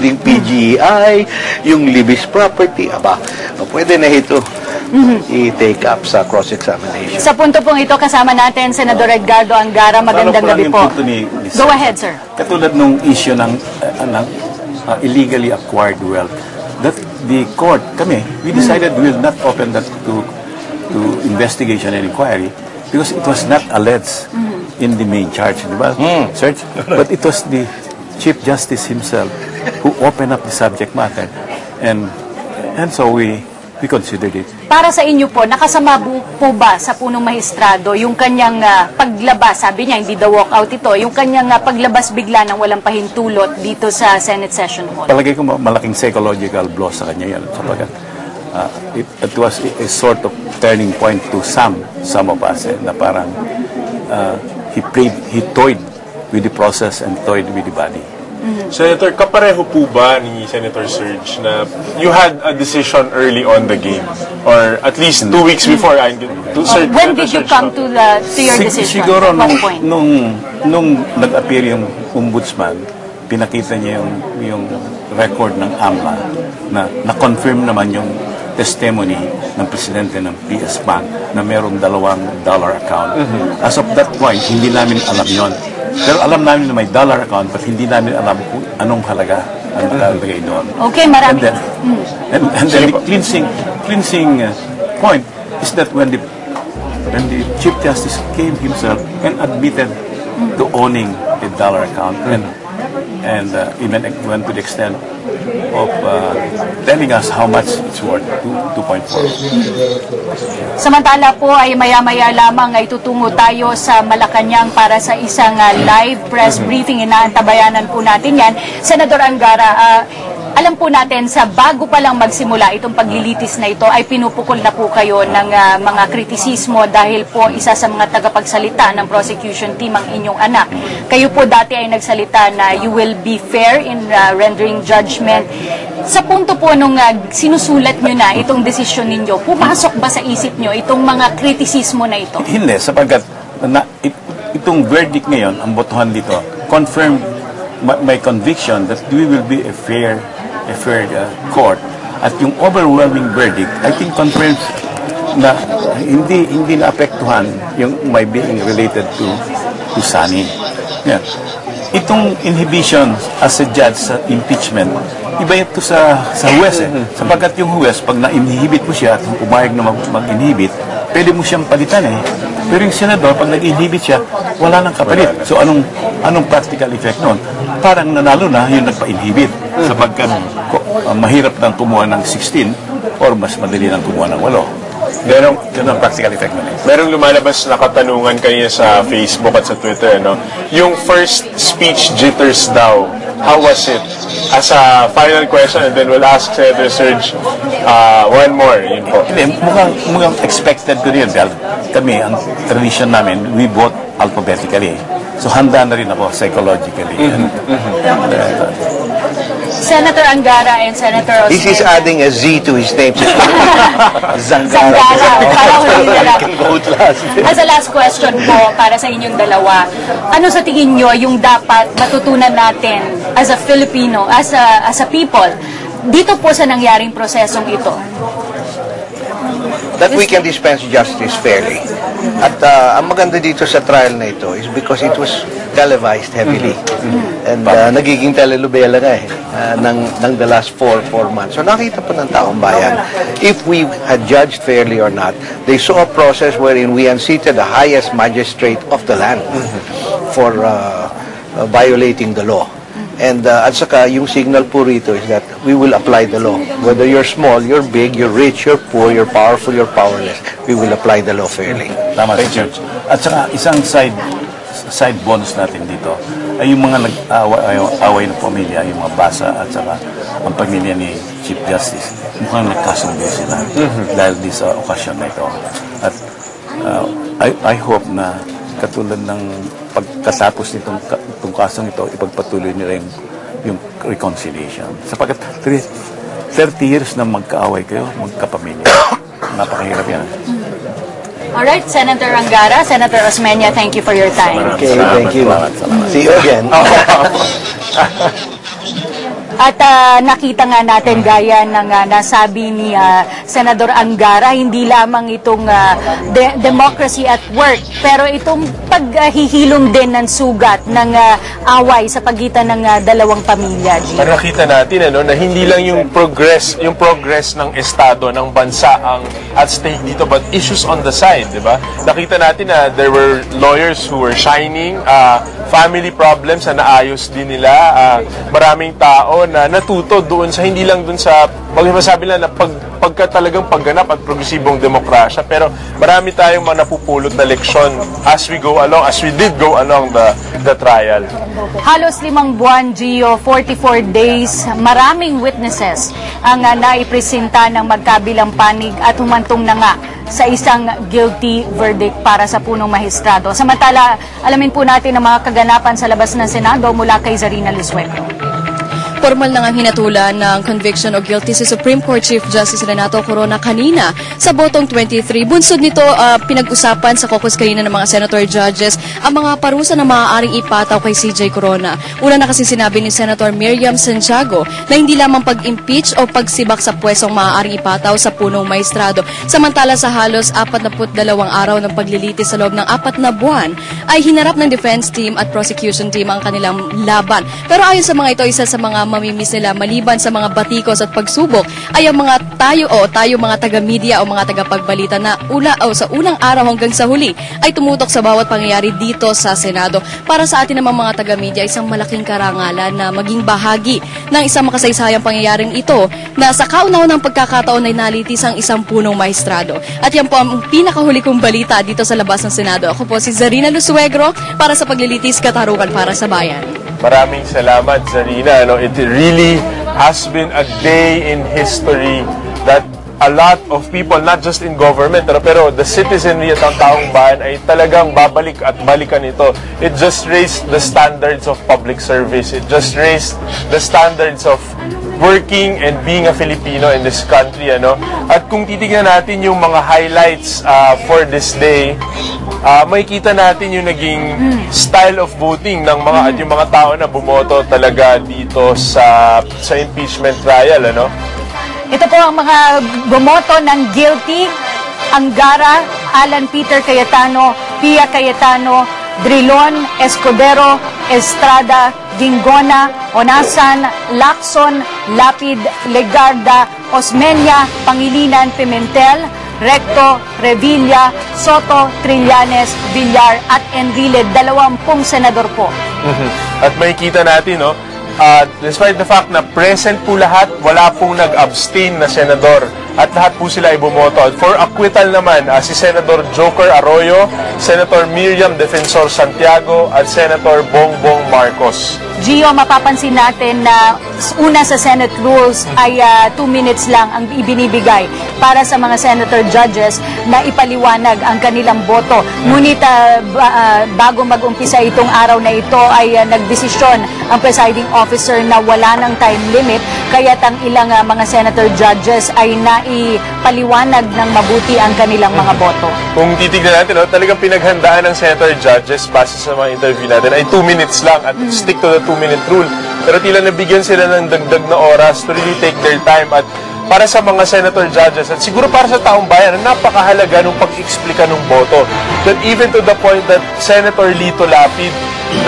including PGEI, yung Libis property, pwede na ito i-take up sa cross-examination. Sa punto pong ito, kasama natin Senador Edgardo Angara. Magandang gabi po. Go ahead, sir. Katulad nung issue ng illegally acquired wealth, that the court, we decided we will not open that to investigation and inquiry because it was not alleged in the main charge, search, but it was the Chief Justice himself who opened up the subject matter, and so we considered it. Para sa inyo po, nakasama po ba sa punong mahistrado yung kanyang paglabas, sabi niya hindi daw walkout ito, yung kanyang paglabas bigla ng walang pahintulot dito sa Senate Session Hall? Palagay ko malaking psychological blow sa kanya yan, sapagat it was a sort of turning point to some of us, na parang he toyed with the process and toyed with the body. Senator, kapareho po ba ni Senator Serge na you had a decision early on the game, or at least 2 weeks before? When did you come to your decision? Siguro nung nag-appear yung ombudsman, pinakita niya yung record ng AMLA na-confirm naman yung testimony ng presidente ng PS Bank na mayroong $2 account. As of that point, hindi namin alam yon. Pero alam namin na may dollar account, but hindi namin alam kung anong halaga ang nakalagay doon. Okay, marami. And then the cleansing point is that when the Chief Justice came himself and admitted to owning a dollar account, and even went to the extent of telling us how much it's worth, 2.4. Samantala po ay maya-maya lamang ay tutungo tayo sa Malacanang para sa isang live press briefing. Inaantabayanan po natin yan. Senador Angara, alam po natin sa bago pa lang magsimula itong paglilitis na ito ay pinupukol na po kayo ng mga kritisismo dahil po isa sa mga tagapagsalita ng prosecution team ang inyong anak. Kayo po dati ay nagsalita na you will be fair in rendering judgment. Sa punto po nung sinusulat nyo na itong desisyon ninyo, pumasok ba sa isip nyo itong mga kritisismo na ito? Hindi, sapagkat itong verdict ngayon, ang botohan dito, confirm my conviction that we will be a fair court, at yung overwhelming verdict I think confirms na hindi naapektuhan yung my being related to Sunny. Yeah. Itong inhibition as a judge sa impeachment, iba ito sa huwes sapagkat yung huwes pag na-inhibit mo siya at pumayag na mag-inhibit, pwede mo siyang palitan pero yung senador pag nag-inhibit siya, wala nang kapalit. So anong practical effect noon? Parang nanalo na yung nagpa-inhibit sapagkat mahirap nang kumuha ng 16 or mas madali nang kumuha ng 8. Merong ang practical effect nun Merong lumalabas na katanungan kanina sa Facebook at sa Twitter, yung first speech jitters daw, how was it? As a final question, and then we'll ask Senator Serge one more. Yun po. Hindi, mukhang expected ko rin dahil kami, ang tradition namin, we vote alphabetically. So handa na rin ako psychologically. Senator Angara and Senator Osmeña. This is adding a Z to his name. Zangara. As a last question po para sa inyong dalawa, ano sa tingin nyo yung dapat matutunan natin as a Filipino, as a people, dito po sa nangyaring prosesong ito? That we can dispense justice fairly. At ang maganda dito sa trial na ito is because it was televised heavily. And nagiging telenovela nga ng the last 4 months. So nakita po ng taong bayan, if we had judged fairly or not, they saw a process wherein we unseated the highest magistrate of the land for violating the law. And at saka, yung signal po rito is that we will apply the law. Whether you're small, you're big, you're rich, you're poor, you're powerful, you're powerless, we will apply the law fairly. Tama, George. At saka, isang side bonus natin dito ay yung mga nag-away ng pamilya, yung mga basa at saka ang pamilya ni Chief Justice. Mukhang nagkasundo sila dahil di sa okasyon na ito. At I hope na katulad ng pagkatapos nitong kasong ito, ipagpatuloy nila yung reconciliation. Sapagkat 30 years na magkaaway kayo, magkapamilya. Napakahirap yan. Alright, Senator Angara, Senator Osmeña, thank you for your time. Okay, thank you. See you again. At nakita nga natin gaya ng nasabi ni Senador Angara, hindi lamang itong democracy at work, pero itong paghihilom din ng sugat ng away sa pagitan ng dalawang pamilya. Para nakita natin na hindi lang yung progress ng estado ng bansa ang at stake dito, but issues on the side, di ba? Nakita natin na there were lawyers who were shining, family problems na naayos din nila, maraming tao na natuto doon sa hindi lang doon sa masabi lang na pagka talagang pagganap at progresibong demokrasya, pero marami tayong mga napupulot na leksyon as we did go along the trial. Halos 5 buwan, Gio, 44 days, maraming witnesses ang naipresenta ng magkabilang panig at humantong na nga sa isang guilty verdict para sa punong mahistrado. Samantala, alamin po natin ang mga kaganapan sa labas ng Senado mula kay Zarina Luzueco. Formal na nga hinatulan ng conviction o guilty si Supreme Court Chief Justice Renato Corona kanina sa botong 23. Bunsod nito, pinag-usapan sa caucus kanina ng mga senator judges ang mga parusa na maaaring ipataw kay CJ Corona. Una na kasi sinabi ni Senator Miriam Santiago na hindi lamang pag-impeach o pagsibak sa pwesong maaaring ipataw sa punong maestrado. Samantala sa halos 42 araw ng paglilitis sa loob ng 4 na buwan ay hinarap ng defense team at prosecution team ang kanilang laban. Pero ayon sa mga ito, isa sa mga mamimiss nila maliban sa mga batikos at pagsubok ay ang mga tayo mga taga-media o mga taga-pagbalita na sa unang araw hanggang sa huli ay tumutok sa bawat pangyayari dito sa Senado. Para sa atin namang mga taga-media, isang malaking karangalan na maging bahagi ng isang makasaysayang pangyayaring ito na sa kauna-unang pagkakataon ay nalitis ang isang punong maestrado. At yan po ang pinakahuli kong balita dito sa labas ng Senado. Ako po si Zarina Luzueco para sa Paglilitis Katarungan para sa Bayan. Maraming salamat, Zarina. It really has been a day in history that a lot of people, not just in government, pero the citizenry at ang taong bayan ay talagang babalik at balikan ito. It just raised the standards of public service. It just raised the standards of working and being a Filipino in this country. At kung titignan natin yung mga highlights for this day, makikita natin yung naging style of voting ng at yung mga tao na bumoto talaga dito sa impeachment trial. Ito po ang mga bumoto ng guilty: Angara, Alan Peter Cayetano, Pia Cayetano, Drilon, Escudero, Estrada, Dingona, Onasan, Lacson, Lapid, Legarda, Osmeña, Pangilinan, Pimentel, Recto, Revilla, Soto, Trillanes, Villar at Enrile, 20 senador po. At makikita natin, despite the fact na present po lahat, wala pong nag-abstain na senador at lahat po sila ay bumoto. At for acquittal naman, si Senator Joker Arroyo, Senator Miriam Defensor Santiago at Senator Bongbong Marcos. Gio, mapapansin natin na una sa Senate rules ay 2 minutes lang ang ibinibigay para sa mga senator judges na ipaliwanag ang kanilang boto. Ngunit bago mag-umpisa itong araw na ito ay nagdesisyon ang presiding officer na wala ng time limit, kaya't ang ilang mga senator judges ay naipaliwanag ng mabuti ang kanilang mga boto. Kung titignan natin, talagang pinaghandaan ng senator judges base sa mga interview natin ay 2 minutes lang at stick to the 2-minute rule. Pero tila nabigyan sila ng dagdag na oras to really take their time. At para sa mga senator judges at siguro para sa taong bayan, napakahalaga nung pag-explika ng boto. That even to the point that Senator Lito Lapid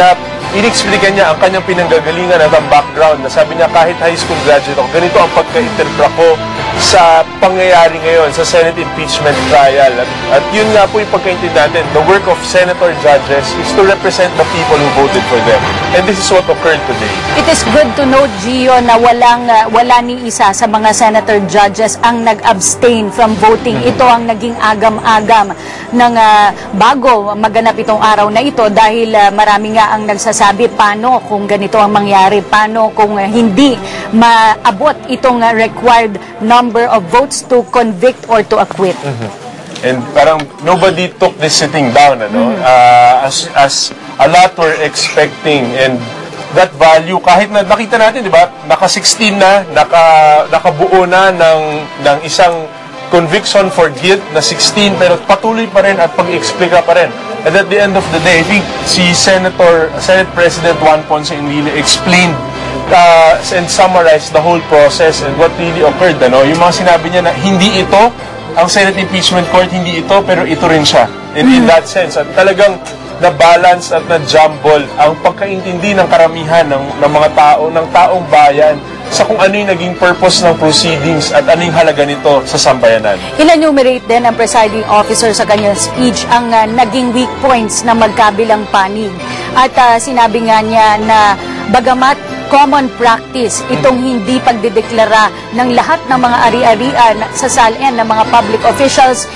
na inexplica niya ang kanyang pinanggagalingan at ang background, na sabi niya kahit high school graduate ako, ganito ang pagka-interpret ko sa pangyayari ngayon sa Senate impeachment trial. At yun nga po yung pagkaintindi natin. The work of senator judges is to represent the people who voted for them. And this is what occurred today. It is good to note, Gio, na wala ni isa sa mga senator judges ang nag-abstain from voting. Ito ang naging agam-agam ng bago maganap itong araw na ito dahil marami nga ang nagsasabi paano kung ganito ang mangyari, paano kung hindi maabot itong required number of votes to convict or to acquit. And parang nobody took this sitting down, as a lot were expecting, and that value, kahit na nakita natin, di ba, naka-16 na, nakabuo na ng isang conviction for guilt na 16, pero patuloy pa rin at pag-explika pa rin. And at the end of the day, I think si Senate President Juan Ponce Enrile explained and summarize the whole process and what really occurred. Yung mga sinabi niya na hindi ito, ang Senate Impeachment Court, hindi ito, pero ito rin siya. And in that sense, at talagang na-balance at na-jumble ang pagkaintindi ng karamihan ng mga tao, ng taong bayan sa kung ano yung naging purpose ng proceedings at ano yung halaga nito sa sambayanan. In-enumerate din ang presiding officer sa kanyang speech ang naging weak points ng magkabilang panig. At sinabi nga niya na bagamat common practice itong hindi pagdideklara ng lahat ng mga ari-arian sa salin ng mga public officials,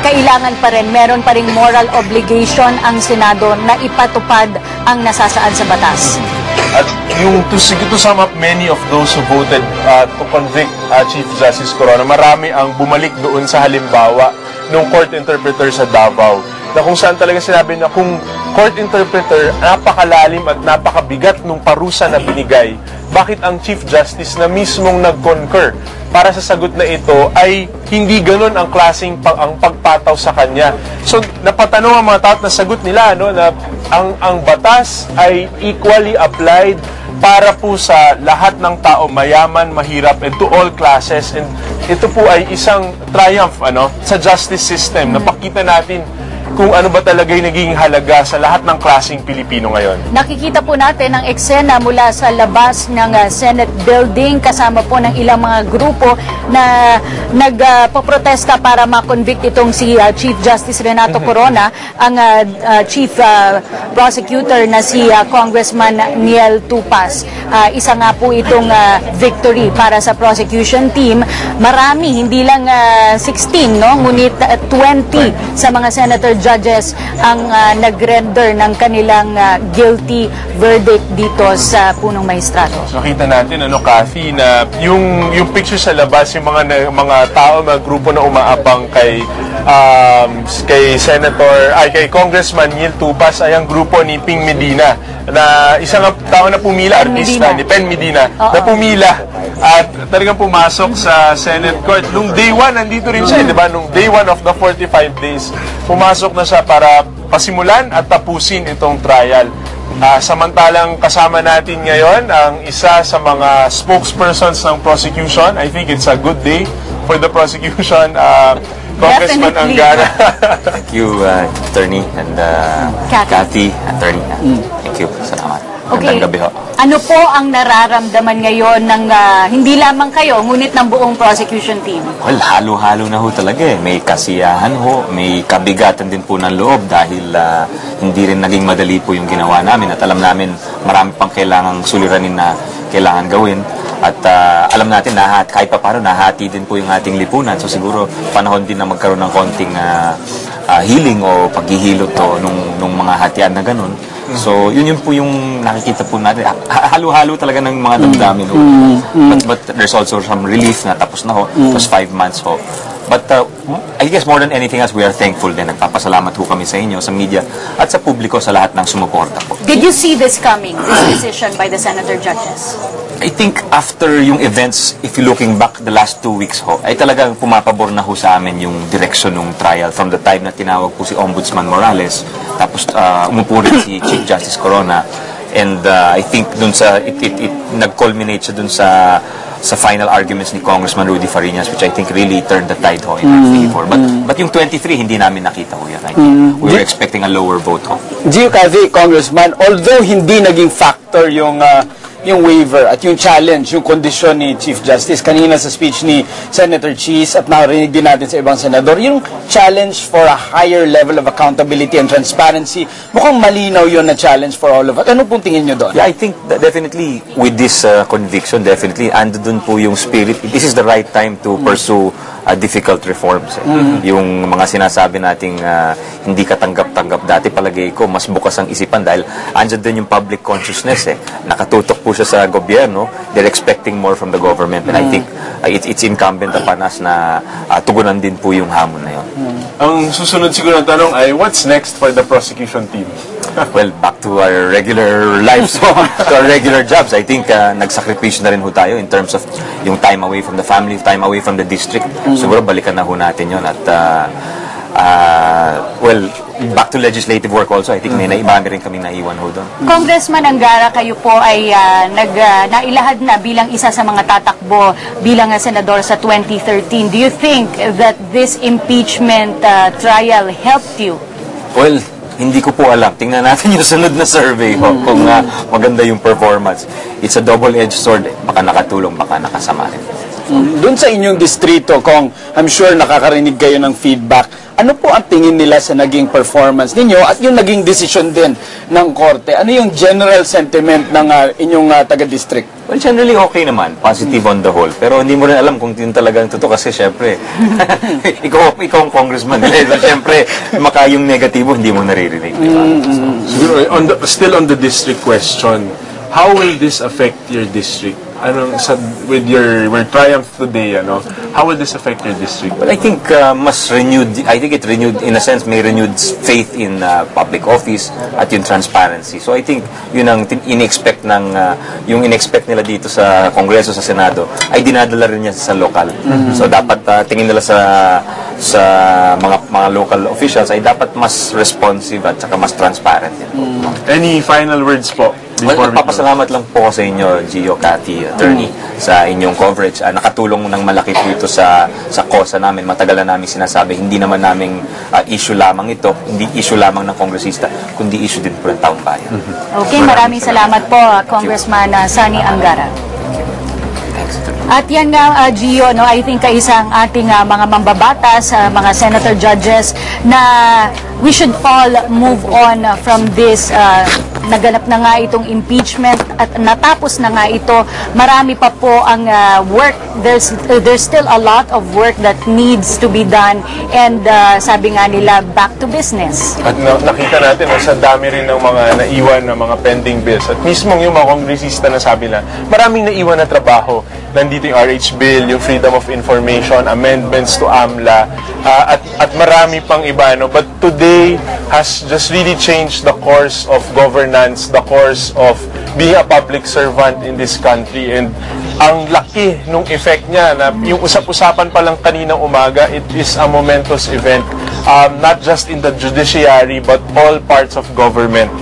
kailangan pa rin, meron pa rin moral obligation ang Senado na ipatupad ang nasasaan sa batas. At yung to sum up many of those who voted to convict Chief Justice Corona, marami ang bumalik doon sa halimbawa ng court interpreter sa Davao, na kung saan talaga sinabi na kung court interpreter, napakalalim at napakabigat nung parusa na binigay, bakit ang Chief Justice na mismong nag-concur para sa sagot na ito ay hindi ganun ang klaseng ang pagpataw sa kanya. So, napatanong ang mga tao na sagot nila, na ang batas ay equally applied para po sa lahat ng tao, mayaman, mahirap, and to all classes. And ito po ay isang triumph sa justice system. Napakita natin kung ano ba talaga yung naging halaga sa lahat ng klaseng Pilipino ngayon. Nakikita po natin ang eksena mula sa labas ng Senate building, kasama po ng ilang mga grupo na nagpoprotesta para makonvict itong si Chief Justice Renato Corona, ang Chief Prosecutor na si Congressman Niel Tupas. Isa nga po itong victory para sa prosecution team. Marami, hindi lang 16, ngunit 20 sa mga senator judges ang nag-render ng kanilang guilty verdict dito sa punong maestrado. So, nakita natin, Kathy, na yung picture sa labas, yung mga tao, mga grupo na umaabang kay kay Congressman Niel Tupas ay ang grupo ni Ping Medina, na isang tao na pumila, artista ni Pen Medina, na pumila at talagang pumasok sa Senate Court. Nung day 1, nandito rin siya, di ba? Nung day 1 of the 45 days, pumasok na siya para pasimulan at tapusin itong trial. Samantalang kasama natin ngayon ang isa sa mga spokespersons ng prosecution. I think it's a good day for the prosecution, Congressman Definitely. Angara. Thank you, Attorney, and Kathy, Attorney. Thank you. Salamat. Okay. Magandang gabi ho. Ano po ang nararamdaman ngayon ng hindi lamang kayo, ngunit ng buong prosecution team? Well, halo-halo na ho talaga eh. May kasiyahan ho, may kabigatan din po ng loob dahil hindi rin naging madali po yung ginawa namin at alam namin marami pang kailangang suliranin na kailangan gawin. At alam natin na kahit pa paano nahati din po yung ating lipunan. So siguro panahon din na magkaroon ng konting healing o paghihilot nung mga hatian na ganun. So yun po yung nakikita po natin. Halo-halo talaga ng mga damdamin. But there's also some relief na tapos na ho. It was 5 months ho. But I guess more than anything else, we are thankful din. Nagpapasalamat ho kami sa inyo, sa media, at sa publiko sa lahat ng sumuporta po. Did you see this coming, this decision by the senator judges? I think after yung events, if you looking back the last 2 weeks ho, ay talagang pumapabor na ho sa amin yung direction ng trial from the time na tinawag po si Ombudsman Morales, tapos umupo rin si Chief Justice Corona. And I think dun sa, it nag-culminate siya dun sa final arguments ni Congressman Rudy Fariñas, which I think really turned the tide ho in our favor. But yung 23, hindi namin nakita ho yan. I think we were expecting a lower vote ho. Gio Cathy, Congressman, although hindi naging factor yung waiver at yung challenge, yung kondisyon ni Chief Justice kanina sa speech ni Senator Cheese at narinig din natin sa ibang senador, yung challenge for a higher level of accountability and transparency, mukhang malinaw yun na challenge for all of us. Ano pong tingin nyo doon? Yeah, I think that definitely with this conviction, definitely andun po yung spirit. This is the right time to pursue difficult reforms. Yung mga sinasabi nating hindi katanggap-tanggap dati, palagay ko mas bukas ang isipan dahil andyan din yung public consciousness nakatutok po siya sa gobyerno. They're expecting more from the government, and I think it's incumbent upon us na tugunan din po yung hamon na yun. Ang susunod siguro ng tanong ay, what's next for the prosecution team? Well, back to our regular lives, to our regular jobs. I think nagsakripisyo na rin ho tayo in terms of yung time away from the family, time away from the district. Siguro balikan na ho natin yun at well, back to legislative work also. I think may naibami rin kami naiwan ho doon. Congressman Angara, kayo po ay nailahad na bilang isa sa mga tatakbo bilang senador sa 2013. Do you think that this impeachment trial helped you? Well, hindi ko po alam. Tingnan natin yung sunod na survey kung maganda yung performance. It's a double-edged sword. Baka nakatulong, baka nakasama rin. Doon sa inyong distrito, Kong, I'm sure nakakarinig kayo ng feedback. Ano po ang tingin nila sa naging performance ninyo at yung naging decision din ng korte? Ano yung general sentiment ng inyong taga-district? Well, generally okay naman. Positive on the whole. Pero hindi mo rin alam kung yun talagang totoo kasi syempre, ikaw ang congressman. So, syempre, yung negatibo, hindi mo naririnig. Diba? Siguro, still on the district question, how will this affect your district? With your triumph today, how will this affect your district? Well, I think mas renewed, I think it renewed, in a sense, may renewed faith in public office at yung transparency. So I think yun ang in-expect yung in-expect nila dito sa Kongreso, sa Senado, ay dinadala rin niya sa lokal. So dapat tingin nila sa mga local officials ay dapat mas responsive at saka mas transparent. Any final words po? Well, papasalamat lang po sa inyo, Gio, Cathy, Attorney, sa inyong coverage. Nakatulong ng malaki po ito sa kosa namin. Matagal na namin sinasabi, hindi naman naming issue lamang ito, hindi issue lamang ng kongresista, kundi issue din po ng taong bayan. Okay, maraming salamat po, Congressman Sani Angara. At yan nga, Gio, I think isang ating mga mambabatas, mga senator judges, na we should all move on from this. Naganap na nga itong impeachment at natapos na nga ito. Marami pa po ang work. There's still a lot of work that needs to be done, and sabi nga nila, back to business. At nakita natin sa dami rin ng mga naiwan na mga pending bills. At mismo yung mga kongresista na sabi na maraming naiwan na trabaho. Nandito yung RH Bill, yung Freedom of Information, amendments to AMLA, at marami pang iba. But today has just really changed the course of governance, the course of being a public servant in this country. And ang laki nung effect niya, na yung usap-usapan pa lang kaninang umaga, it is a momentous event, not just in the judiciary, but all parts of government.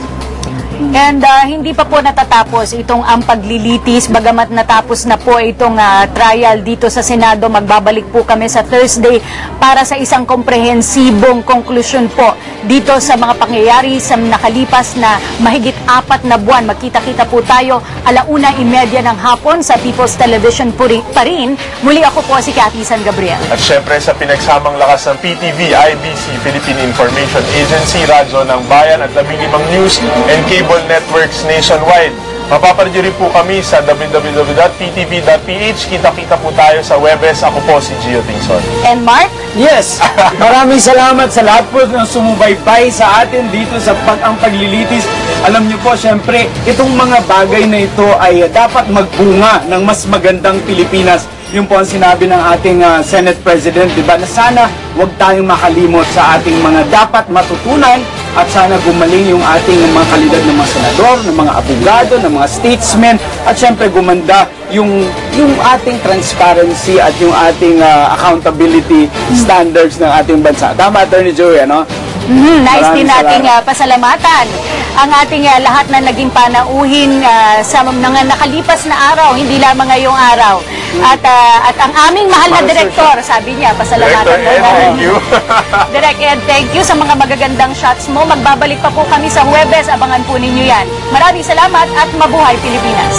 And hindi pa po natatapos itong ang paglilitis, bagamat natapos na po itong trial dito sa Senado. Magbabalik po kami sa Thursday para sa isang komprehensibong konklusyon po dito sa mga pangyayari sa nakalipas na mahigit 4 na buwan. Magkita-kita po tayo 1:30 ng hapon sa People's Television pa rin. Muli ako po si Cathy San Gabriel. At syempre sa pinagsamang lakas ng PTV, IBC, Philippine Information Agency, Radyo ng Bayan at 15 news and cable networks nationwide. Mapapanood rin po kami sa www.ptv.ph. Kita-kita po tayo sa Webes. Ako po si Gio Tingson. And Mark? Yes! Maraming salamat sa lahat po ng sumubaybay sa atin dito sa ang paglilitis. Alam niyo po, syempre, itong mga bagay na ito ay dapat magbunga ng mas magandang Pilipinas. Yun po ang sinabi ng ating Senate President, diba? Na sana huwag tayong makalimot sa ating mga dapat matutunan at sana gumaling yung ating mga kalidad ng mga senador, ng mga abogado, ng mga statesmen, at syempre gumanda yung ating transparency at yung ating accountability standards ng ating bansa. Tama, Attorney Joey, ano? Nice din nating pasalamatan ang ating lahat na naging panauhin sa mga nakalipas na araw, hindi lamang ngayong araw. At ang aming mahal na direktor, sabi niya, pasalamatan Director Ed, thank you. Direct Ed, thank you sa mga magagandang shots mo. Magbabalik pa po kami sa Huwebes. Abangan po ninyo yan. Maraming salamat at mabuhay Pilipinas.